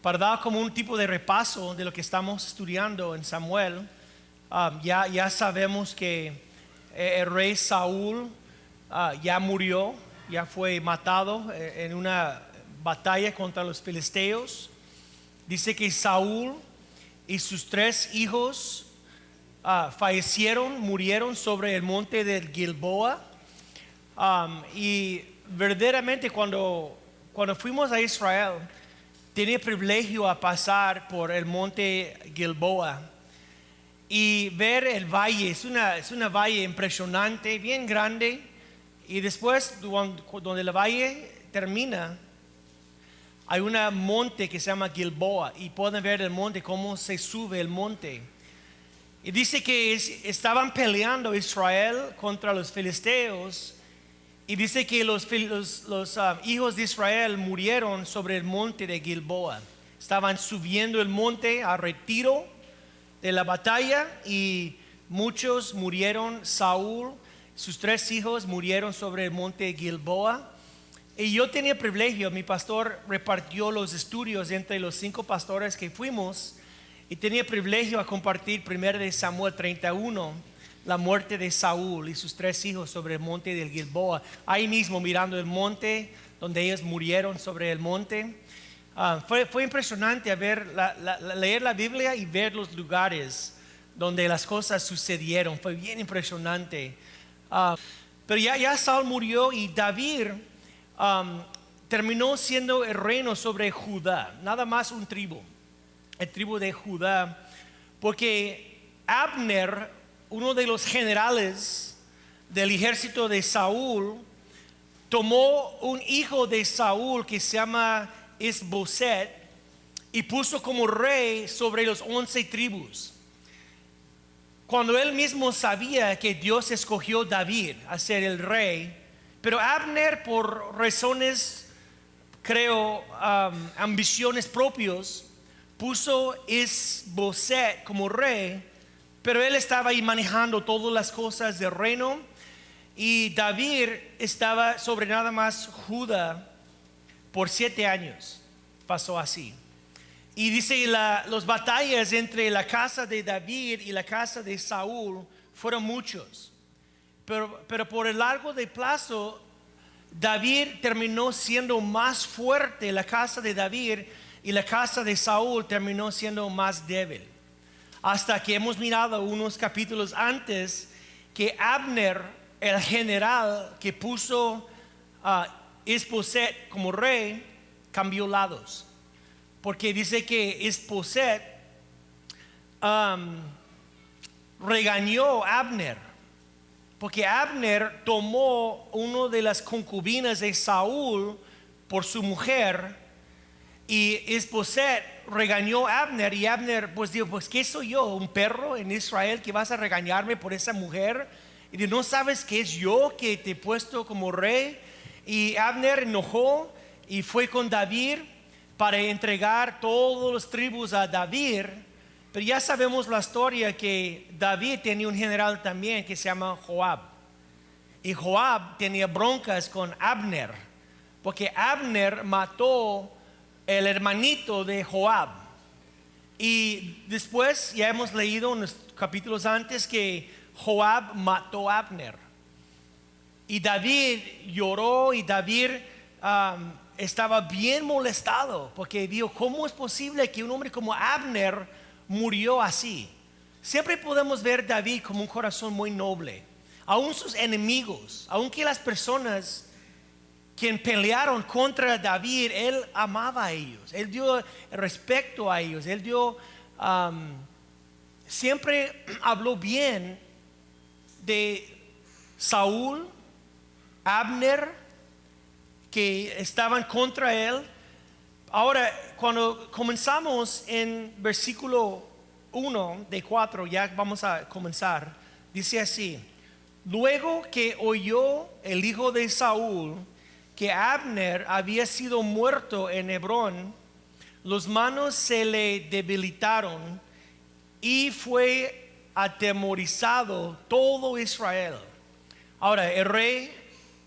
para dar como un tipo de repaso de lo que estamos estudiando en Samuel, ya sabemos que el rey Saúl ya murió, ya fue matado en una batalla contra los filisteos. Dice que Saúl y sus 3 hijos murieron sobre el monte del Gilboa. Y verdaderamente cuando fuimos a Israel, tenía privilegio a pasar por el monte Gilboa y ver el valle. Es una valle impresionante, bien grande. Y después, donde el valle termina, hay un monte que se llama Gilboa, y pueden ver el monte, cómo se sube el monte. Y dice que estaban peleando Israel contra los filisteos, y dice que los hijos de Israel murieron sobre el monte de Gilboa. Estaban subiendo el monte a retiro de la batalla, y muchos murieron. Saúl, sus 3 hijos murieron sobre el monte Gilboa. Y yo tenía privilegio, mi pastor repartió los estudios entre los 5 pastores que fuimos, y tenía privilegio a compartir 1 de Samuel 31, la muerte de Saúl y sus 3 hijos sobre el monte del Gilboa. Ahí mismo mirando el monte donde ellos murieron sobre el monte. Fue impresionante leer la Biblia y ver los lugares donde las cosas sucedieron. Fue bien impresionante. Pero ya Saúl murió, y David terminó siendo el reino sobre Judá, nada más un tribu, el tribu de Judá, porque Abner, uno de los generales del ejército de Saúl, tomó un hijo de Saúl que se llama Isboset y puso como rey sobre los 11 tribus, cuando él mismo sabía que Dios escogió a David a ser el rey. Pero Abner, por razones, creo, ambiciones propias, puso Isboset como rey, pero él estaba ahí manejando todas las cosas del reino, y David estaba sobre nada más Judá por 7 años. Pasó así. Y dice, las batallas entre la casa de David y la casa de Saúl fueron muchos. Pero por el largo de plazo, David terminó siendo más fuerte, la casa de David, y la casa de Saúl terminó siendo más débil. Hasta que hemos mirado unos capítulos antes que Abner, el general que puso a Isboset como rey, cambió lados. Porque dice que Isboset regañó a Abner, porque Abner tomó una de las concubinas de Saúl por su mujer, y Isboset regañó a Abner, y Abner pues dijo, pues ¿qué soy yo? ¿Un perro en Israel que vas a regañarme por esa mujer? Y dijo, ¿no sabes que es yo que te he puesto como rey? Y Abner enojó y fue con David para entregar todas las tribus a David. Pero ya sabemos la historia, que David tenía un general también que se llama Joab, y Joab tenía broncas con Abner, porque Abner mató el hermanito de Joab. Y después ya hemos leído en los capítulos antes que Joab mató a Abner, y David lloró, y David estaba bien molestado, porque dijo, ¿cómo es posible que un hombre como Abner murió así? Siempre podemos ver a David como un corazón muy noble. Aún sus enemigos, aunque las personas quien pelearon contra David, él amaba a ellos, él dio respeto a ellos, él dio siempre habló bien de Saúl, Abner, que estaban contra él. Ahora, cuando comenzamos en versículo 1 de 4, ya vamos a comenzar, dice así: luego que oyó el hijo de Saúl que Abner había sido muerto en Hebrón, los manos se le debilitaron, y fue atemorizado todo Israel. Ahora, el rey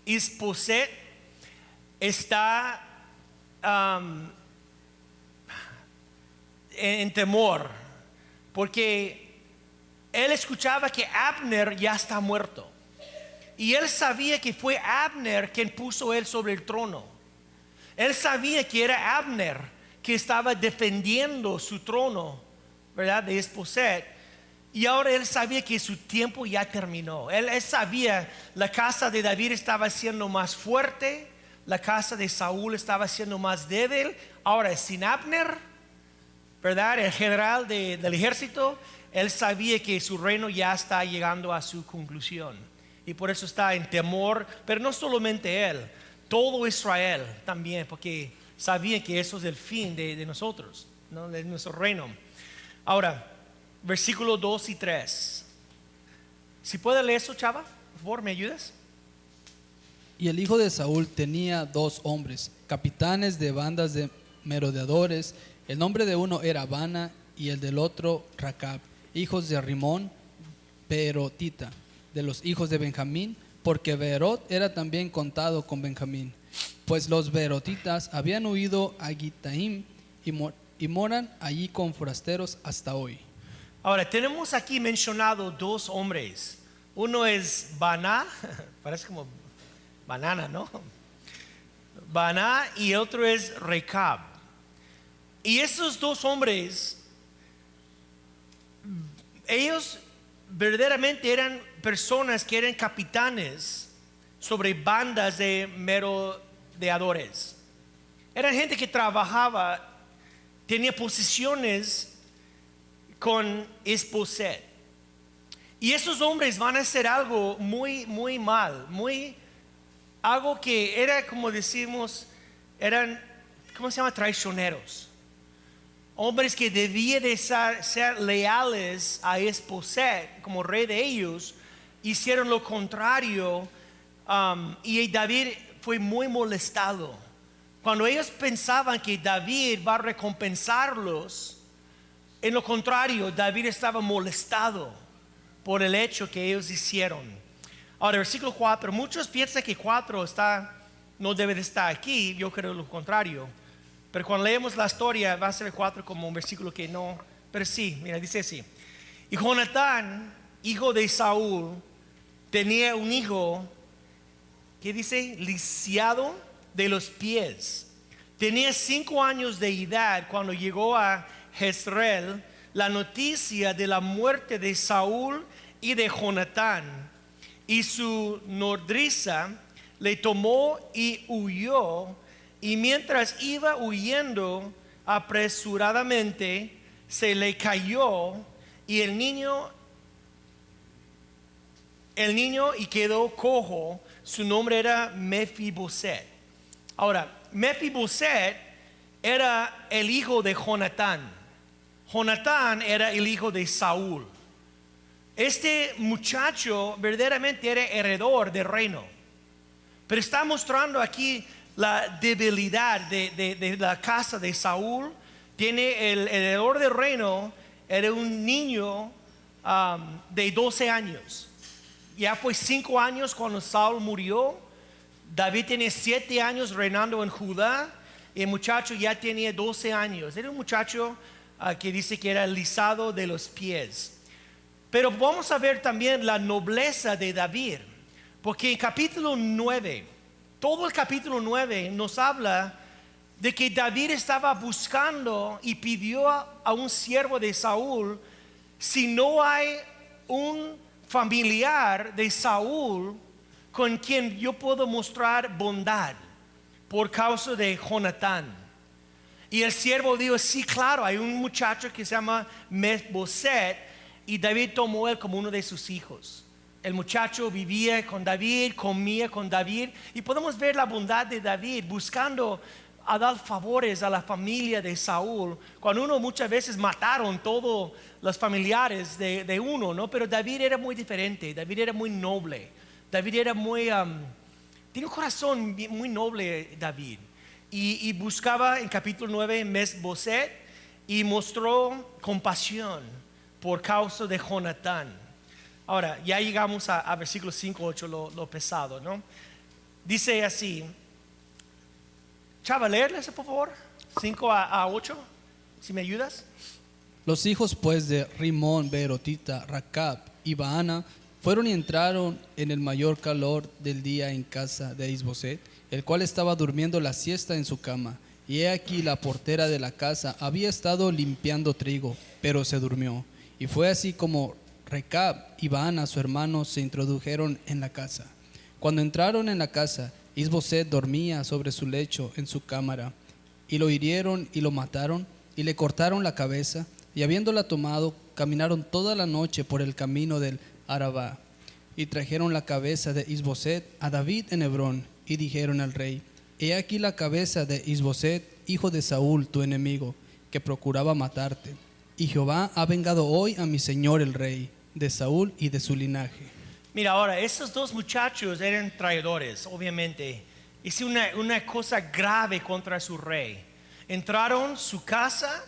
Isboset está en temor, porque él escuchaba que Abner ya está muerto. Y él sabía que fue Abner quien puso él sobre el trono. Él sabía que era Abner que estaba defendiendo su trono, ¿verdad? De Isboset. Y ahora él sabía que su tiempo ya terminó. Él sabía la casa de David estaba siendo más fuerte, la casa de Saúl estaba siendo más débil. Ahora sin Abner, ¿verdad? El general del ejército, él sabía que su reino ya está llegando a su conclusión. Y por eso está en temor, pero no solamente él, todo Israel también, porque sabía que eso es el fin de nosotros, ¿no? De nuestro reino. Ahora, versículos 2 y 3. Si puede leer eso, Chava, por favor, ¿me ayudas? Y el hijo de Saúl tenía 2 hombres, capitanes de bandas de merodeadores. El nombre de uno era Bana y el del otro Racab, hijos de Rimón, Beerotita, de los hijos de Benjamín, porque Beerot era también contado con Benjamín. Pues los Beerotitas habían huido a Gitaim y moran allí con forasteros hasta hoy. Ahora, tenemos aquí mencionado 2 hombres. Uno es Baná, parece como banana, ¿no? Baná, y otro es Recab. Y esos 2 hombres, ellos verdaderamente eran personas que eran capitanes sobre bandas de merodeadores. Eran gente que trabajaba, tenía posiciones con Isboset. Y esos hombres van a hacer algo muy, muy mal, algo que era, como decimos, eran, ¿cómo se llama? Traicioneros. Hombres que debían de ser leales a Isboset como rey de ellos, hicieron lo contrario, y David fue muy molestado. Cuando ellos pensaban que David va a recompensarlos, en lo contrario, David estaba molestado por el hecho que ellos hicieron. Ahora, versículo 4, muchos piensan que 4 no debe de estar aquí. Yo creo lo contrario. Pero cuando leemos la historia va a ser 4 como un versículo que no. Pero sí, mira, dice así. Y Jonatán, hijo de Saúl, tenía un hijo que dice lisiado de los pies. Tenía 5 años de edad cuando llegó a Jezreel la noticia de la muerte de Saúl y de Jonatán. Y su nodriza le tomó y huyó. Y mientras iba huyendo apresuradamente, se le cayó y el niño y quedó cojo. Su nombre era Mefiboset. Ahora, Mefiboset era el hijo de Jonatán. Jonatán era el hijo de Saúl. Este muchacho verdaderamente era heredor del reino, pero está mostrando aquí la debilidad de la casa de Saúl. Tiene el heredor del reino, era un niño de 12 años. Ya fue 5 años cuando Saúl murió. David tiene 7 años reinando en Judá, y el muchacho ya tenía 12 años. Era un muchacho que dice que era lisado de los pies. Pero vamos a ver también la nobleza de David, porque en capítulo 9, todo el capítulo 9 nos habla de que David estaba buscando y pidió a un siervo de Saúl: si no hay un familiar de Saúl con quien yo puedo mostrar bondad por causa de Jonatán. Y el siervo dijo: sí, claro, hay un muchacho que se llama Mefiboset. Y David tomó él como uno de sus hijos. El muchacho vivía con David, comía con David, y podemos ver la bondad de David buscando a dar favores a la familia de Saúl, cuando uno muchas veces mataron todos los familiares de uno, ¿no? Pero David era muy diferente. David era muy noble. David era tiene un corazón muy noble, David. Y buscaba en capítulo 9 Mefiboset y mostró compasión por causa de Jonatán. Ahora, ya llegamos a versículos 5, 8, lo pesado, ¿no? Dice así. Chava, leerles por favor, 5 a 8. ¿Si me ayudas? Los hijos pues de Rimón, Beerotita, Racab y Baana fueron y entraron en el mayor calor del día en casa de Isboset, el cual estaba durmiendo la siesta en su cama. Y he aquí la portera de la casa había estado limpiando trigo, pero se durmió. Y fue así como Recab y Baana su hermano se introdujeron en la casa. Cuando entraron en la casa, Isboset dormía sobre su lecho en su cámara, y lo hirieron y lo mataron, y le cortaron la cabeza, y habiéndola tomado, caminaron toda la noche por el camino del Arabá, y trajeron la cabeza de Isboset a David en Hebrón, y dijeron al rey: He aquí la cabeza de Isboset, hijo de Saúl, tu enemigo, que procuraba matarte. Y Jehová ha vengado hoy a mi señor el rey, de Saúl y de su linaje. Mira, ahora, esos dos muchachos eran traidores, obviamente. Hizo una cosa grave contra su rey. Entraron a su casa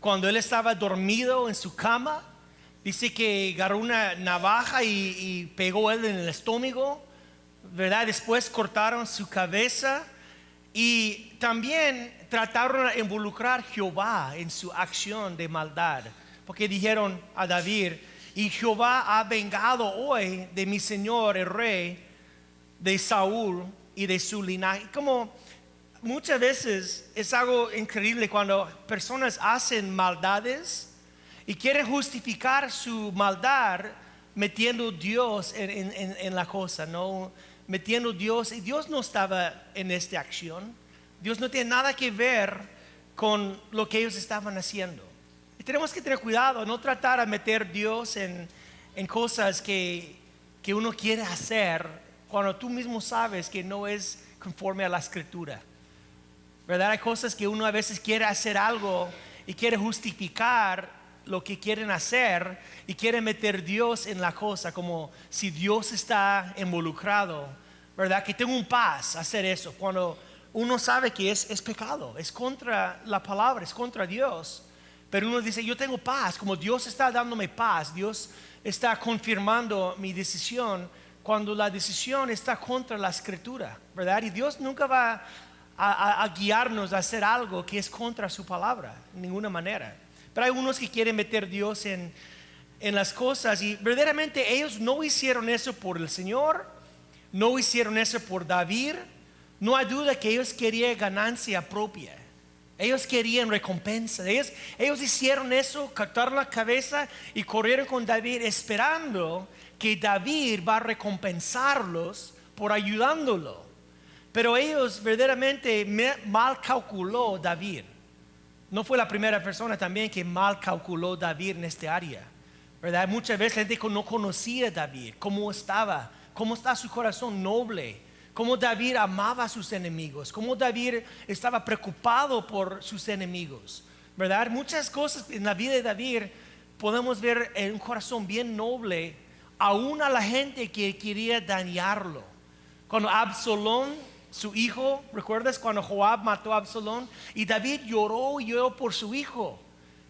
cuando él estaba dormido en su cama. Dice que agarró una navaja y pegó él en el estómago, ¿verdad? Después cortaron su cabeza y también trataron de involucrar a Jehová en su acción de maldad, porque dijeron a David: y Jehová ha vengado hoy de mi señor el rey, de Saúl y de su linaje. Como muchas veces es algo increíble cuando personas hacen maldades y quieren justificar su maldad metiendo Dios en la cosa, ¿no? Metiendo Dios, y Dios no estaba en esta acción. Dios no tiene nada que ver con lo que ellos estaban haciendo. Y tenemos que tener cuidado, no tratar de meter Dios en cosas que uno quiere hacer cuando tú mismo sabes que no es conforme a la escritura, ¿verdad? Hay cosas que uno a veces quiere hacer algo y quiere justificar lo que quieren hacer y quiere meter Dios en la cosa, como si Dios está involucrado, ¿verdad? Que tengo un paz hacer eso, cuando uno sabe que es pecado, es contra la palabra, es contra Dios. Pero uno dice: yo tengo paz, como Dios está dándome paz, Dios está confirmando mi decisión, cuando la decisión está contra la escritura, ¿verdad? Y Dios nunca va a guiarnos a hacer algo que es contra su palabra, de ninguna manera. Pero hay unos que quieren meter Dios en las cosas, y verdaderamente ellos no hicieron eso por el Señor, no hicieron eso por David. No hay duda que ellos querían ganancia propia. Ellos querían recompensa. Ellos hicieron eso, cortaron la cabeza y corrieron con David, esperando que David va a recompensarlos por ayudándolo. Pero ellos verdaderamente mal calculó David. No fue la primera persona también que mal calculó David en esta área, ¿verdad? Muchas veces la gente no conocía a David, cómo está su corazón noble, cómo David amaba a sus enemigos, cómo David estaba preocupado por sus enemigos, ¿verdad? Muchas cosas en la vida de David podemos ver en un corazón bien noble, aún a la gente que quería dañarlo. Cuando Absalón, su hijo, ¿recuerdas cuando Joab mató a Absalón? Y David lloró por su hijo,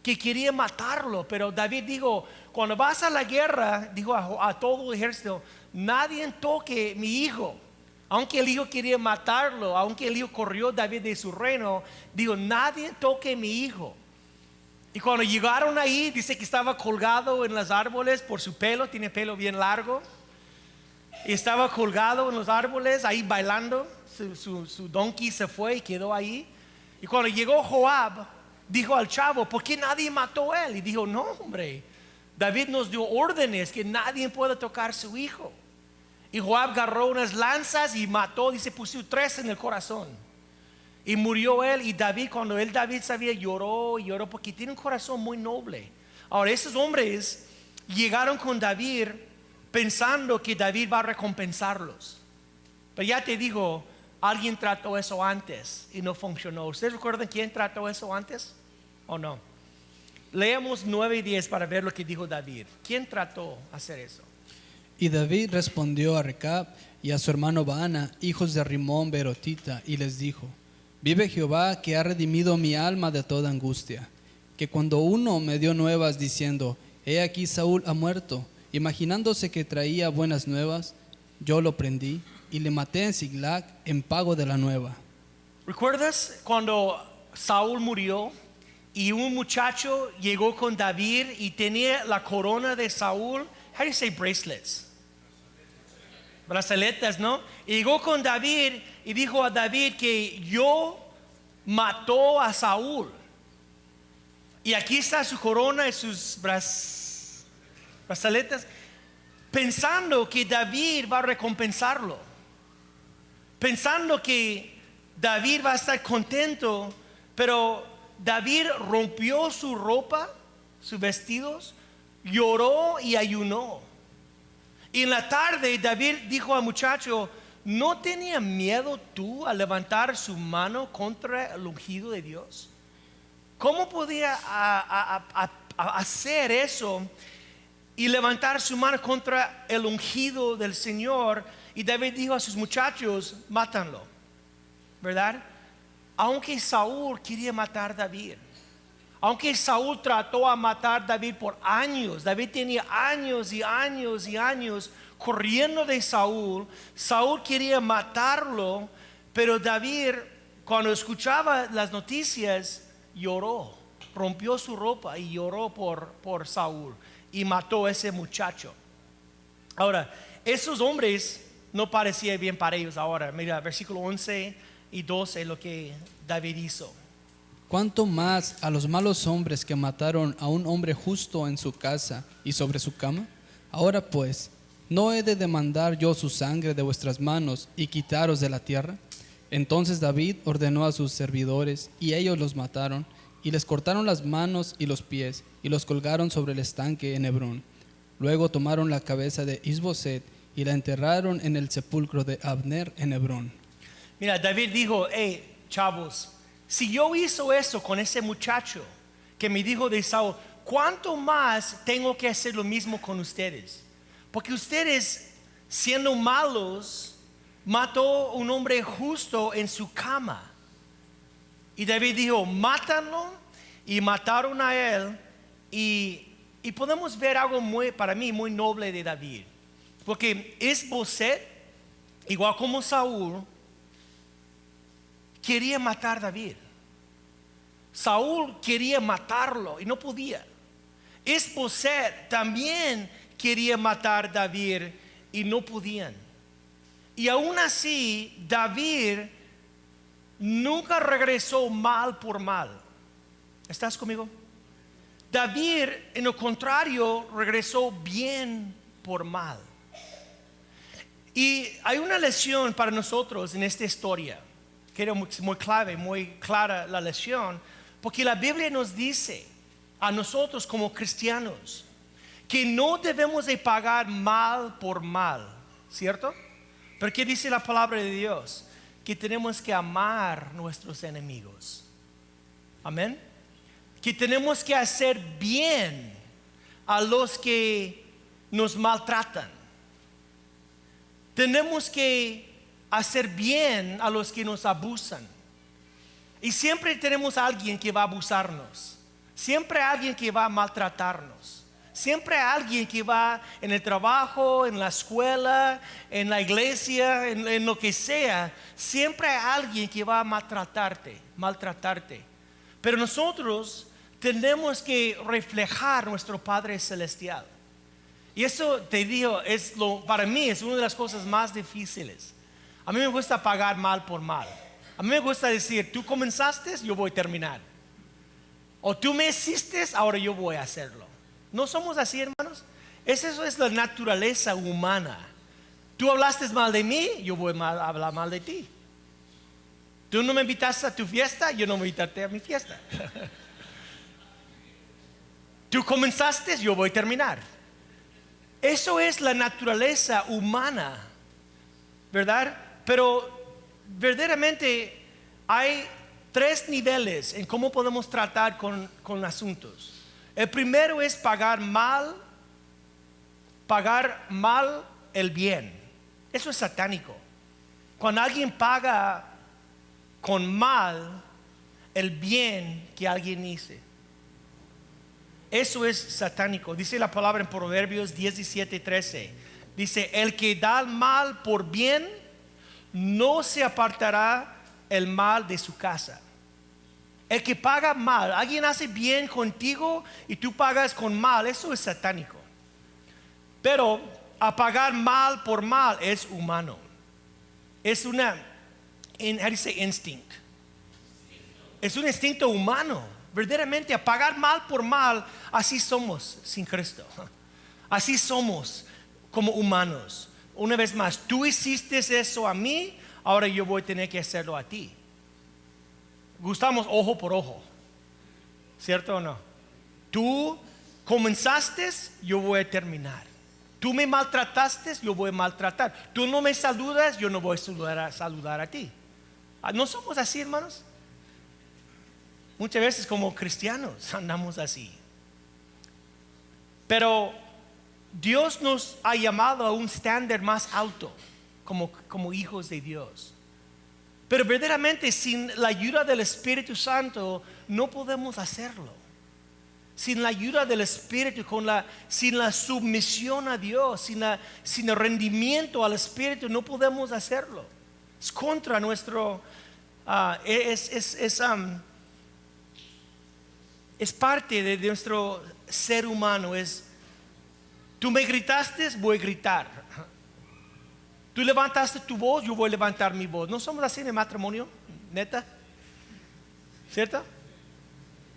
que quería matarlo. Pero David dijo: cuando vas a la guerra, dijo a todo el ejército: nadie toque mi hijo. Aunque el hijo quería matarlo, aunque el hijo corrió David de su reino, dijo: nadie toque mi hijo. Y cuando llegaron ahí, dice que estaba colgado en los árboles por su pelo, tiene pelo bien largo. Y estaba colgado en los árboles ahí bailando. Su donkey se fue y quedó ahí. Y cuando llegó Joab, dijo al chavo: ¿por qué nadie mató a él? Y dijo: no, hombre, David nos dio órdenes que nadie pueda tocar a su hijo. Y Joab agarró unas lanzas y mató, dice, puso 3 en el corazón. Y murió él. Y David, cuando David sabía, lloró porque tiene un corazón muy noble. Ahora, esos hombres llegaron con David pensando que David va a recompensarlos. Pero ya te digo, alguien trató eso antes y no funcionó. ¿Ustedes recuerdan quién trató eso antes o no? Leamos 9 y 10 para ver lo que dijo David. ¿Quién trató hacer eso? Y David respondió a Recab y a su hermano Baana, hijos de Rimón, Beerotita, y les dijo: vive Jehová, que ha redimido mi alma de toda angustia, que cuando uno me dio nuevas diciendo: he aquí Saúl ha muerto, imaginándose que traía buenas nuevas, yo lo prendí y le maté en Siglag en pago de la nueva. ¿Recuerdas cuando Saúl murió y un muchacho llegó con David y tenía la corona de Saúl. How do you say bracelets? Brazaletas, ¿no? Y llegó con David y dijo a David que yo mató a Saúl. Y aquí está su corona y sus brazaletas, pensando que David va a recompensarlo, pensando que David va a estar contento, pero David rompió su ropa, sus vestidos, lloró y ayunó. Y en la tarde David dijo al muchacho: ¿no tenía miedo tú a levantar su mano contra el ungido de Dios? ¿Cómo podía hacer eso y levantar su mano contra el ungido del Señor? Y David dijo a sus muchachos: mátanlo, ¿verdad? Aunque Saúl quería matar a David, aunque Saúl trató a matar a David por años, David tenía años y años y años corriendo de Saúl. Saúl quería matarlo, pero David, cuando escuchaba las noticias, lloró, rompió su ropa y lloró por Saúl y mató a ese muchacho. Ahora, esos hombres no parecían bien para ellos. Ahora, mira, versículo 11 y 12, lo que David hizo. ¿Cuánto más a los malos hombres que mataron a un hombre justo en su casa y sobre su cama? Ahora pues, ¿no he de demandar yo su sangre de vuestras manos y quitaros de la tierra? Entonces David ordenó a sus servidores, y ellos los mataron, y les cortaron las manos y los pies, y los colgaron sobre el estanque en Hebrón. Luego tomaron la cabeza de Isboset y la enterraron en el sepulcro de Abner en Hebrón. Mira, David dijo: hey, chavos, si yo hizo eso con ese muchacho que me dijo de Saúl, ¿cuánto más tengo que hacer lo mismo con ustedes? Porque ustedes, siendo malos, mató a un hombre justo en su cama. Y David dijo: mátanlo. Y mataron a él. Y podemos ver algo para mí muy noble de David, porque Isboset, igual como Saúl, quería matar a David. Saúl quería matarlo y no podía. Isboset también quería matar a David y no podían. Y aún así, David nunca regresó mal por mal. ¿Estás conmigo? David, en lo contrario, regresó bien por mal. Y hay una lección para nosotros en esta historia, que era muy clave, muy clara la lección, porque la Biblia nos dice a nosotros como cristianos que no debemos de pagar mal por mal, ¿cierto? Pero ¿qué dice la palabra de Dios? Que tenemos que amar a nuestros enemigos. Amén. Que tenemos que hacer bien a los que nos maltratan. Tenemos que hacer bien a los que nos abusan. Y siempre tenemos a alguien que va a abusarnos. Siempre hay alguien que va a maltratarnos. Siempre hay alguien que va en el trabajo, en la escuela, en la iglesia, en lo que sea. Siempre hay alguien que va a maltratarte. Pero nosotros tenemos que reflejar nuestro Padre Celestial. Y eso te digo, para mí es una de las cosas más difíciles. A mí me gusta pagar mal por mal. A mí me gusta decir: tú comenzaste, yo voy a terminar. O tú me hiciste, ahora yo voy a hacerlo. ¿No somos así, hermanos? Eso es la naturaleza humana. Tú hablaste mal de mí, yo voy a hablar mal de ti. Tú no me invitaste a tu fiesta, yo no me invité a mi fiesta. Tú comenzaste, yo voy a terminar. Eso es la naturaleza humana, ¿verdad? Pero verdaderamente hay 3 niveles en cómo podemos tratar con asuntos. El primero es pagar mal el bien. Eso es satánico. Cuando alguien paga con mal el bien que alguien hizo, eso es satánico. Dice la palabra en Proverbios 17:13. Dice: el que da mal por bien, no se apartará el mal de su casa. El que paga mal, alguien hace bien contigo y tú pagas con mal, eso es satánico. Pero a pagar mal por mal es humano. Es una, how do you say instinct? Es un instinto humano. Verdaderamente a pagar mal por mal, así somos sin Cristo. Así somos como humanos. Una vez más, tú hiciste eso a mí, ahora yo voy a tener que hacerlo a ti. Gustamos ojo por ojo, ¿cierto o no? Tú comenzaste, yo voy a terminar. Tú me maltrataste, yo voy a maltratar. Tú no me saludas, yo no voy a saludar a ti. ¿No somos así, hermanos? Muchas veces como cristianos andamos así. Pero Dios nos ha llamado a un estándar más alto como hijos de Dios. Pero verdaderamente sin la ayuda del Espíritu Santo no podemos hacerlo. Sin la ayuda del Espíritu, sin la sumisión a Dios, sin el rendimiento al Espíritu, no podemos hacerlo. Es contra nuestro, es parte de nuestro ser humano. Tú me gritaste, voy a gritar. Tú levantaste tu voz, yo voy a levantar mi voz. ¿No somos así en el matrimonio? ¿Neta? ¿Cierto?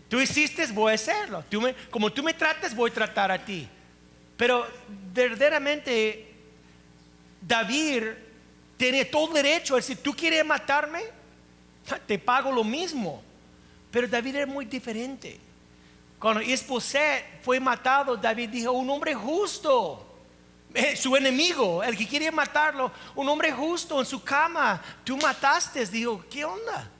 Tú hiciste, voy a hacerlo. Como tú me tratas, voy a tratar a ti. Pero verdaderamente David tiene todo el derecho a decir, tú quieres matarme, te pago lo mismo. Pero David era muy diferente. Cuando Isboset fue matado, David dijo, un hombre justo. Su enemigo, el que quería matarlo, un hombre justo en su cama, tú mataste. Dijo, ¿qué onda?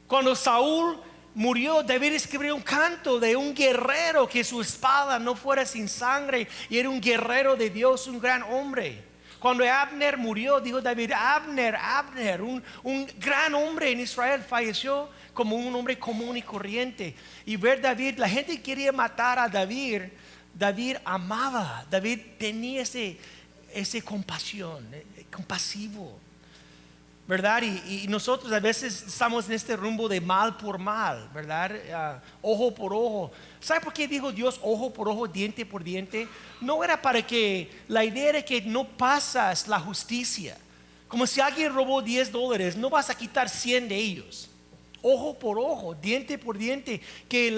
Cuando Saúl murió, David escribió un canto de un guerrero, que su espada no fuera sin sangre, y era un guerrero de Dios, un gran hombre. Cuando Abner murió, dijo David, Abner, un gran hombre en Israel, falleció como un hombre común y corriente. Y ver David, la gente quería matar a David. David amaba, David tenía ese compasión, compasivo, ¿verdad? Y nosotros a veces estamos en este rumbo de mal por mal, ¿verdad? Ojo por ojo. ¿Sabe por qué dijo Dios ojo por ojo, diente por diente? No era para que, la idea era que no pasas la justicia. Como si alguien robó $10, no vas a quitar 100 de ellos. Ojo por ojo, diente por diente, que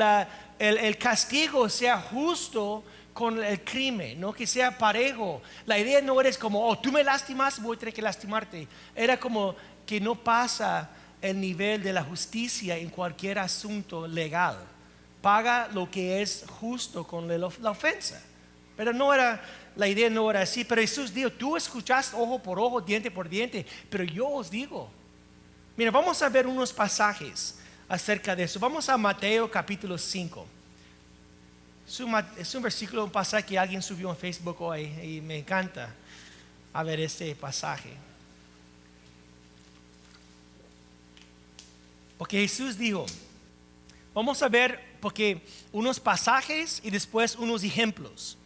el castigo sea justo con el crimen, no que sea parejo. La idea no eres como, tú me lastimas, voy a tener que lastimarte. Era como que no pasa el nivel de la justicia en cualquier asunto legal. Paga lo que es justo con la ofensa. Pero la idea no era así. Pero Jesús dijo, tú escuchaste ojo por ojo, diente por diente, pero yo os digo. Mira, vamos a ver unos pasajes acerca de eso. Vamos a Mateo capítulo 5. Es un versículo, un pasaje que alguien subió en Facebook hoy y me encanta a ver este pasaje. Porque Jesús dijo, vamos a ver porque unos pasajes y después unos ejemplos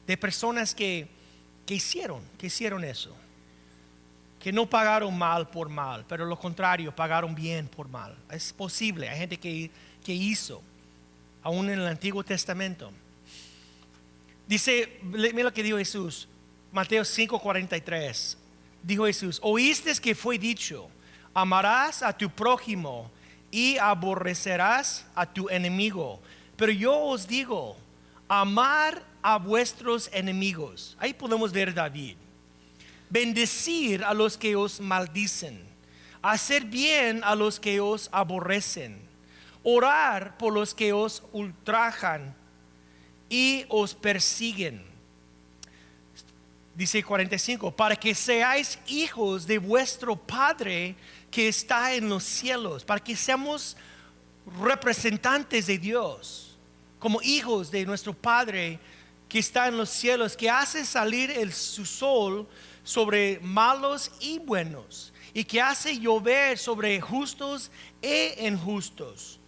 de personas que hicieron eso. Que no pagaron mal por mal, pero lo contrario, pagaron bien por mal. Es posible, hay gente que hizo, aún en el Antiguo Testamento. Dice, mira lo que dijo Jesús, Mateo 5:43. Dijo Jesús, oíste que fue dicho, amarás a tu prójimo y aborrecerás a tu enemigo. Pero yo os digo, amar a vuestros enemigos. Ahí podemos ver David. Bendecir a los que os maldicen, hacer bien a los que os aborrecen, orar por los que os ultrajan y os persiguen. Dice 45, para que seáis hijos de vuestro Padre que está en los cielos, para que seamos representantes de Dios, como hijos de nuestro Padre que está en los cielos, que hace salir su sol sobre malos y buenos, y que hace llover sobre justos e injustos.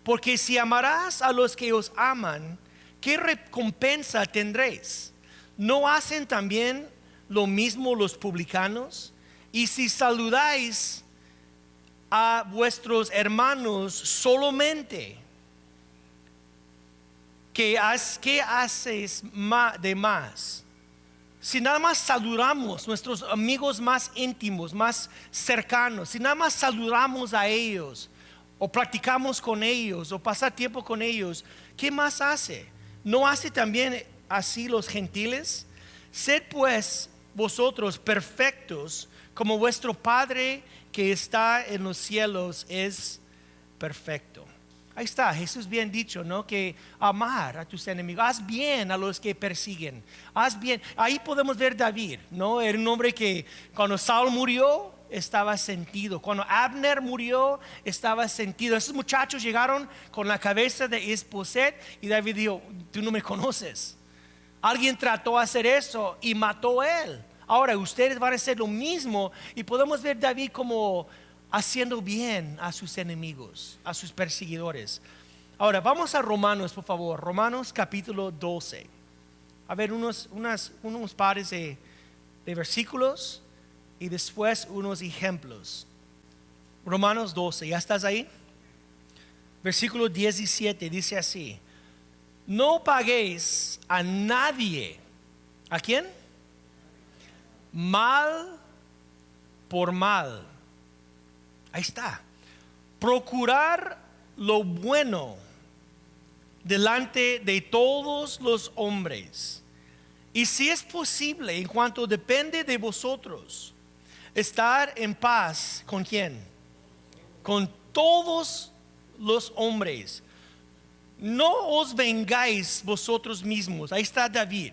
Porque si amarás a los que os aman, ¿qué recompensa tendréis? ¿No hacen también lo mismo los publicanos? Y si saludáis a vuestros hermanos solamente. ¿Qué haces de más? Si nada más saludamos a nuestros amigos más íntimos, más cercanos, si nada más saludamos a ellos, o practicamos con ellos, o pasar tiempo con ellos, ¿qué más hace? ¿No hace también así los gentiles? Sed pues vosotros perfectos, como vuestro Padre que está en los cielos es perfecto. Ahí está, Jesús bien dicho, ¿no? Que amar a tus enemigos, haz bien a los que persiguen, haz bien. Ahí podemos ver David, ¿no? Era un hombre que cuando Saúl murió estaba sentido, cuando Abner murió estaba sentido. Esos muchachos llegaron con la cabeza de Isboset y David dijo, tú no me conoces. Alguien trató de hacer eso y mató a él. Ahora ustedes van a hacer lo mismo. Y podemos ver David como haciendo bien a sus enemigos, a sus perseguidores. Ahora vamos a Romanos, por favor. Romanos capítulo 12. A ver unos pares de versículos y después unos ejemplos. Romanos 12, ¿ya estás ahí? Versículo 17 dice así: no paguéis a nadie. ¿A quién? Mal por mal. Ahí está. Procurar lo bueno delante de todos los hombres. Y si es posible, en cuanto depende de vosotros, estar en paz ¿con quién? Con todos los hombres. No os vengáis vosotros mismos. Ahí está David.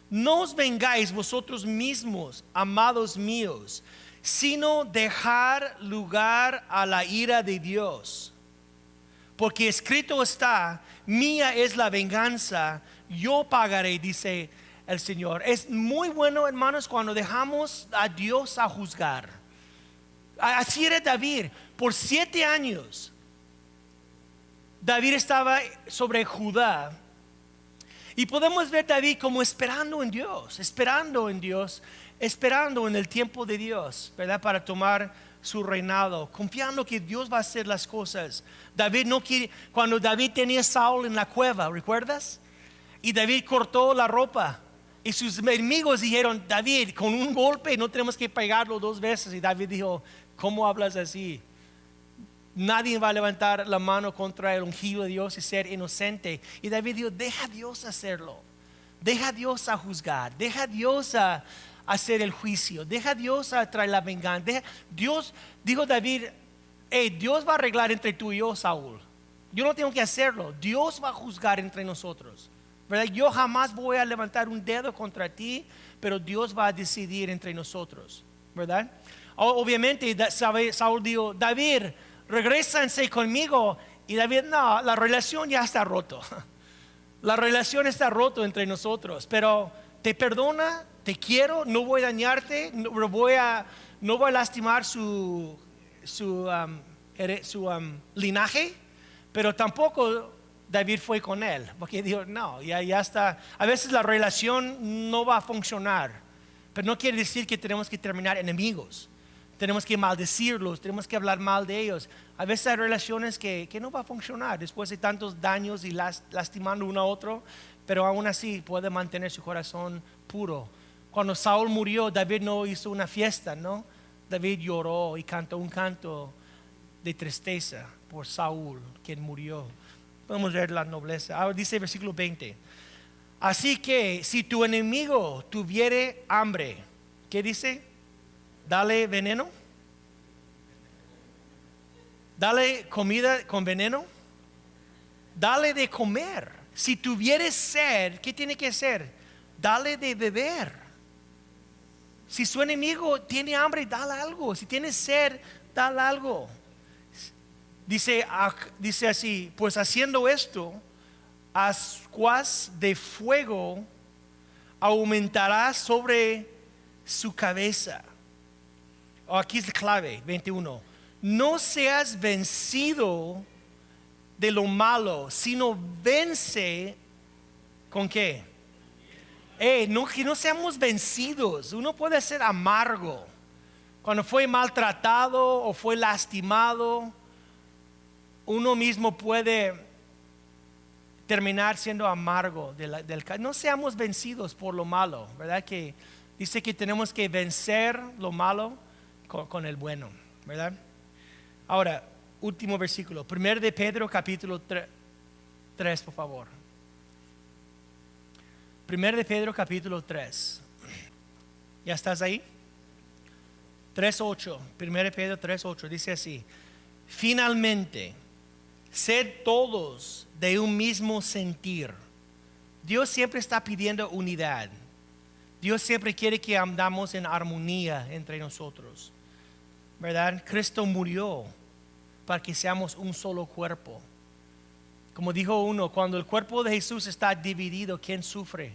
No os vengáis vosotros mismos, amados míos, sino dejar lugar a la ira de Dios. Porque escrito está, mía es la venganza, yo pagaré, dice el Señor. Es muy bueno, hermanos, cuando dejamos a Dios a juzgar. Así era David. Por 7 años David estaba sobre Judá. Y podemos ver a David como esperando en Dios, esperando en el tiempo de Dios, ¿verdad? Para tomar su reinado, confiando que Dios va a hacer las cosas. David no quiere, cuando David tenía a Saúl en la cueva, ¿recuerdas? Y David cortó la ropa. Y sus enemigos dijeron, David, con un golpe no tenemos que pegarlo 2 veces. Y David dijo, ¿cómo hablas así? Nadie va a levantar la mano contra el ungido de Dios y ser inocente. Y David dijo, deja a Dios hacerlo. Deja a Dios a juzgar. Deja a Dios a hacer el juicio. Deja a Dios a traer la venganza. Dios, dijo David, Dios va a arreglar entre tú y yo, Saúl. Yo no tengo que hacerlo. Dios va a juzgar entre nosotros, ¿verdad? Yo jamás voy a levantar un dedo contra ti, pero Dios va a decidir entre nosotros, ¿verdad? Obviamente Saúl dijo, David, regrésense conmigo. Y David, no, la relación ya está roto. La relación está roto entre nosotros, pero te perdona, te quiero, no voy a dañarte, no voy a lastimar su linaje, pero tampoco David fue con él, porque dijo, no, ya está. A veces la relación no va a funcionar, pero no quiere decir que tenemos que terminar enemigos. Tenemos que maldecirlos, tenemos que hablar mal de ellos. A veces hay relaciones que no va a funcionar después de tantos daños y lastimando uno a otro, pero aún así puede mantener su corazón puro. Cuando Saúl murió, David no hizo una fiesta, ¿no? David lloró y cantó un canto de tristeza por Saúl, quien murió. Podemos ver la nobleza. Ahora dice el versículo 20. Así que si tu enemigo tuviere hambre, ¿qué dice? Dale veneno. Dale comida con veneno. Dale de comer. Si tuvieres sed, ¿qué tiene que hacer? Dale de beber. Si su enemigo tiene hambre, dale algo. Si tiene sed, dale algo. Dice así, pues haciendo esto, ascuas de fuego aumentará sobre su cabeza. Aquí es la clave, 21. No seas vencido de lo malo, sino vence ¿con qué? Que no seamos vencidos. Uno puede ser amargo, cuando fue maltratado o fue lastimado, uno mismo puede terminar siendo amargo no seamos vencidos por lo malo, ¿verdad? Que dice que tenemos que vencer lo malo con el bueno, ¿verdad? Ahora, último versículo, 1 de Pedro capítulo 3, por favor. 1 de Pedro capítulo 3. ¿Ya estás ahí? 3:8, 1 de Pedro 3:8, dice así: finalmente, sed todos de un mismo sentir. Dios siempre está pidiendo unidad. Dios siempre quiere que andamos en armonía entre nosotros, ¿verdad? Cristo murió para que seamos un solo cuerpo. Como dijo uno, cuando el cuerpo de Jesús está dividido, ¿quién sufre?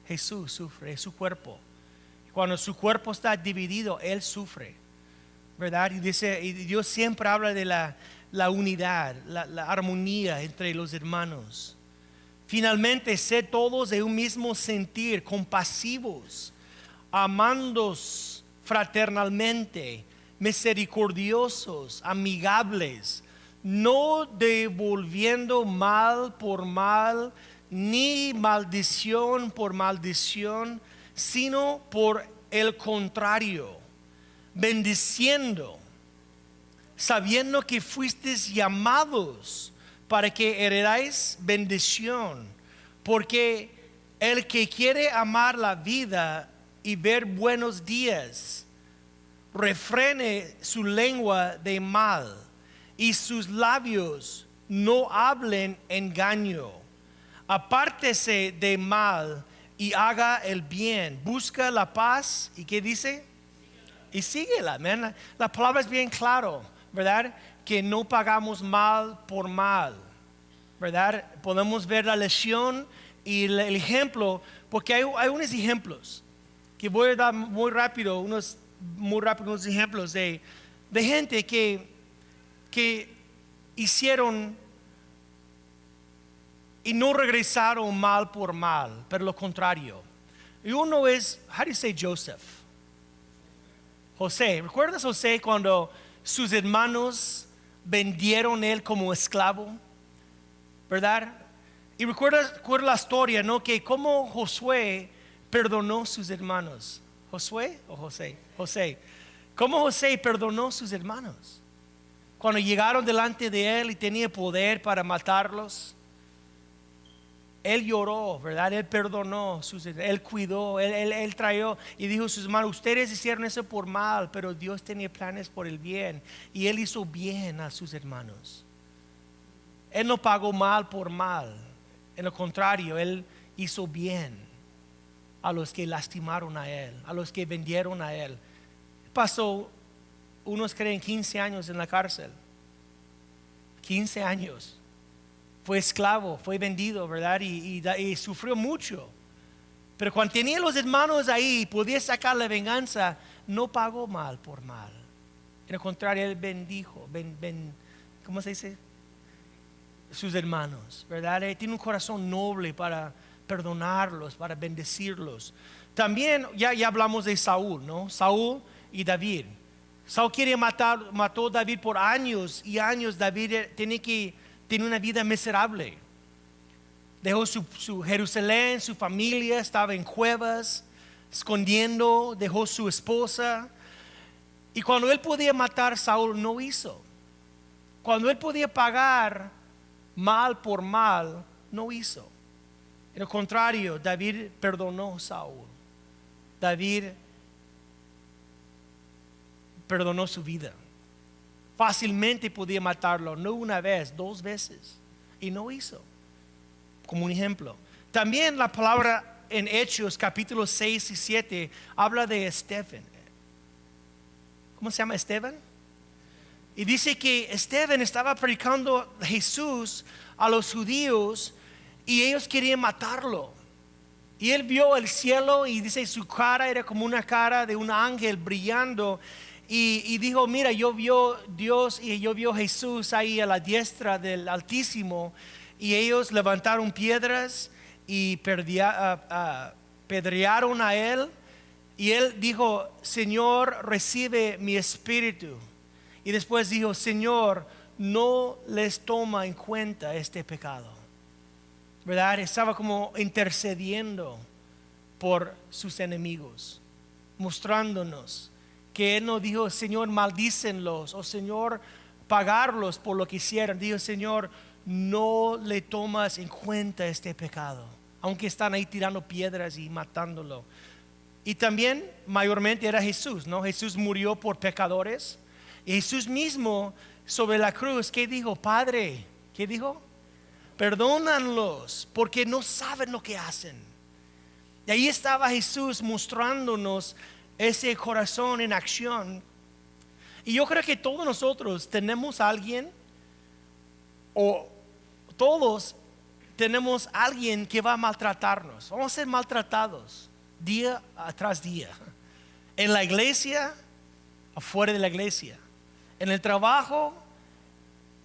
Jesús sufre, es su cuerpo. Cuando su cuerpo está dividido, Él sufre, ¿verdad? Y Dios siempre habla de la unidad, la armonía entre los hermanos. Finalmente, sed todos de un mismo sentir, compasivos, amándos fraternalmente, misericordiosos, amigables, no devolviendo mal por mal, ni maldición por maldición, sino por el contrario, bendiciendo, sabiendo que fuisteis llamados para que heredáis bendición, porque el que quiere amar la vida y ver buenos días, refrene su lengua de mal y sus labios no hablen engaño. Apártese de mal y haga el bien, busca la paz. ¿Y qué dice? Y síguela, man. La palabra es bien claro, ¿verdad? Que no pagamos mal por mal, ¿verdad? Podemos ver la lección y el ejemplo, porque hay unos ejemplos que voy a dar muy rápido unos ejemplos de gente que hicieron y no regresaron mal por mal, pero lo contrario. Y uno es, how do you say Joseph? José. ¿Recuerdas José cuando sus hermanos vendieron él como esclavo? ¿Verdad? Y recuerda la historia, ¿no? Que como Josué perdonó sus hermanos. ¿Josué o José? José. ¿Cómo José perdonó sus hermanos? Cuando llegaron delante de él y tenía poder para matarlos, él lloró, ¿verdad? Él perdonó, él cuidó, él trajo y dijo a sus hermanos: ustedes hicieron eso por mal, pero Dios tenía planes por el bien. Y él hizo bien a sus hermanos. Él no pagó mal por mal. En lo contrario, él hizo bien a los que lastimaron a él, a los que vendieron a él. Pasó, unos creen, 15 años en la cárcel. 15 años. Fue esclavo, fue vendido, ¿verdad? Y sufrió mucho. Pero cuando tenía los hermanos ahí, podía sacar la venganza, no pagó mal por mal. En lo contrario, él bendijo, ¿cómo se dice? Sus hermanos, ¿verdad? Él tiene un corazón noble para perdonarlos, para bendecirlos. También ya hablamos de Saúl, ¿no? Saúl y David. Saúl mató a David por años y años. David tiene una vida miserable. Dejó su Jerusalén, su familia, estaba en cuevas, escondiendo, dejó su esposa. Y cuando él podía matar a Saúl, no hizo. Cuando él podía pagar mal por mal, no hizo. En lo contrario, David perdonó a Saúl. David perdonó su vida. Fácilmente podía matarlo, no una vez, 2 veces, y no hizo. Como un ejemplo. También la palabra en Hechos capítulos 6 y 7 habla de Esteban. ¿Cómo se llama Esteban? Y dice que Esteban estaba predicando a Jesús a los judíos y ellos querían matarlo. Y él vio el cielo y dice su cara era como una cara de un ángel brillando. Y dijo: mira, yo vio Dios y yo vio Jesús ahí a la diestra del Altísimo. Y ellos levantaron piedras y pedrearon a él, Y él dijo, Señor, recibe mi espíritu. Y después dijo, Señor, no les toma en cuenta este pecado. ¿Verdad? Estaba como intercediendo por sus enemigos, mostrándonos que él no dijo, Señor, maldícenlos, o Señor, pagarlos por lo que hicieron. Dijo, Señor, no le tomas en cuenta este pecado, aunque están ahí tirando piedras y matándolo. Y también mayormente era Jesús, ¿no? Jesús murió por pecadores. Y Jesús mismo sobre la cruz, ¿qué dijo? Padre, ¿qué dijo? Perdónanlos porque no saben lo que hacen. Y ahí estaba Jesús mostrándonos ese corazón en acción. Y yo creo que todos nosotros tenemos a alguien, o todos tenemos a alguien que va a maltratarnos. Vamos a ser maltratados día tras día. En la iglesia, afuera de la iglesia. En el trabajo,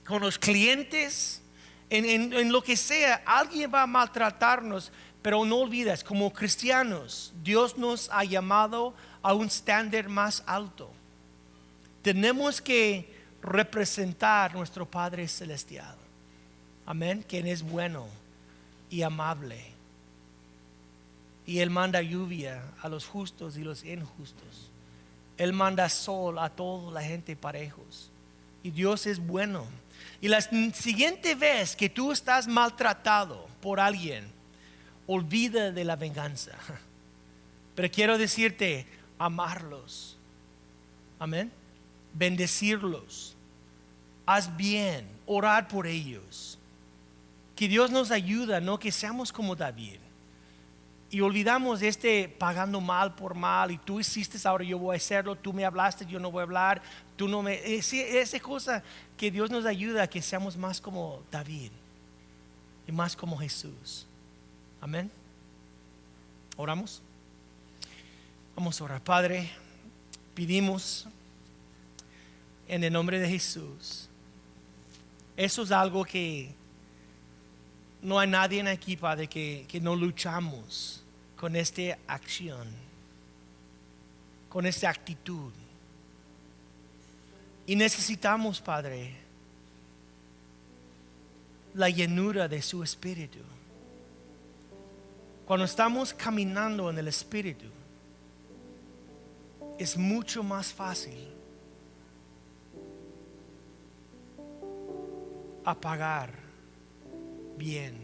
con los clientes, en lo que sea, alguien va a maltratarnos. Pero no olvides, como cristianos, Dios nos ha llamado a un estándar más alto. Tenemos que representar a nuestro Padre Celestial. Amén, quien es bueno y amable. Y Él manda lluvia a los justos y los injustos. Él manda sol a toda la gente parejos. Y Dios es bueno. Y la siguiente vez que tú estás maltratado por alguien, olvida de la venganza. Pero quiero decirte, amarlos. Amén. Bendecirlos. Haz bien, orar por ellos. Que Dios nos ayuda, no que seamos como David. Y olvidamos pagando mal por mal. Y tú hiciste, ahora yo voy a hacerlo. Tú me hablaste, yo no voy a hablar. Tú no me... Esa cosa que Dios nos ayuda a que seamos más como David. Y más como Jesús. Amén. Oramos. Vamos a orar. Padre, pedimos en el nombre de Jesús. Eso es algo que no hay nadie aquí, Padre, que no luchamos con esta acción, con esta actitud. Y necesitamos, Padre, la llenura de su Espíritu. Cuando estamos caminando en el Espíritu, es mucho más fácil apagar bien,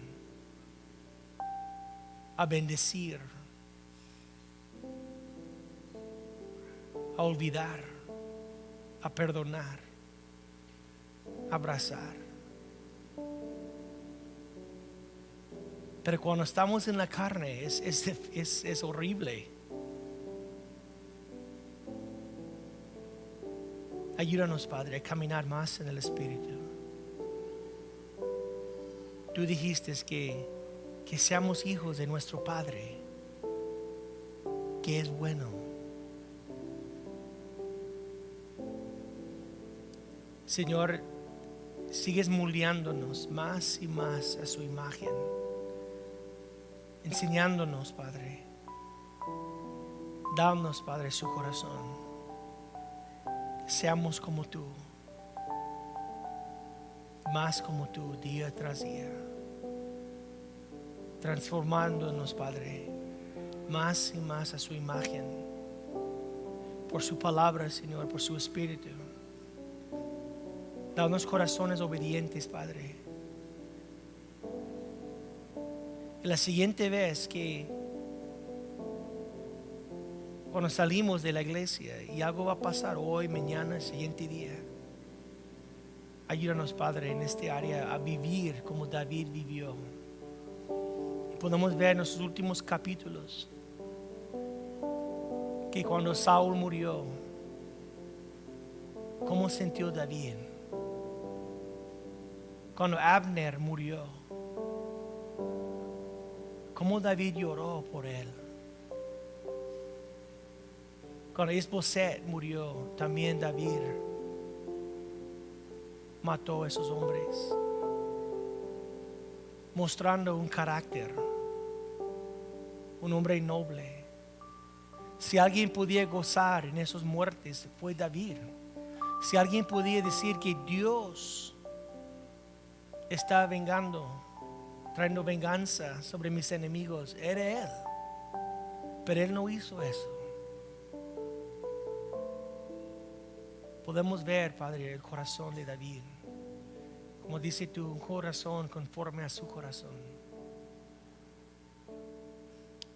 a bendecir, a olvidar, a perdonar, a abrazar. Pero cuando estamos en la carne es horrible. Ayúdanos, Padre, a caminar más en el Espíritu. Tú dijiste que seamos hijos de nuestro Padre, que es bueno. Señor, sigues moldeándonos más y más a su imagen, enseñándonos, Padre. Danos, Padre, su corazón. Seamos como tú, más como tú, día tras día, transformándonos, Padre, más y más a su imagen, por su palabra, Señor, por su Espíritu. Danos corazones obedientes, Padre. Y la siguiente vez que cuando salimos de la iglesia y algo va a pasar hoy, mañana, el siguiente día, ayúdanos, Padre, en este área a vivir como David vivió. Podemos ver en los últimos capítulos que cuando Saúl murió, ¿cómo sintió David? Cuando Abner murió, ¿cómo David lloró por él? Cuando Isboset murió, también David mató a esos hombres, mostrando un carácter, un hombre noble. Si alguien podía gozar en esas muertes, fue David. Si alguien podía decir que Dios está vengando, trayendo venganza sobre mis enemigos, era Él. Pero Él no hizo eso. Podemos ver, Padre, el corazón de David. Como dice tú, un corazón conforme a su corazón.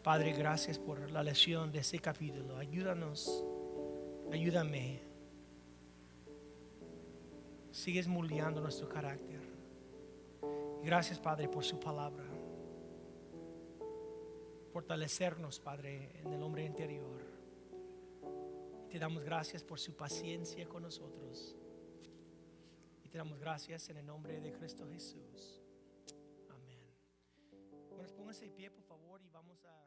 Padre, gracias por la lección de ese capítulo. Ayúdanos, ayúdame. Sigues moldeando nuestro carácter. Gracias, Padre, por su palabra. Fortalecernos, Padre, en el hombre interior. Te damos gracias por su paciencia con nosotros. Y te damos gracias en el nombre de Cristo Jesús. Amén. Bueno, pónganse de pie, por favor, y vamos a...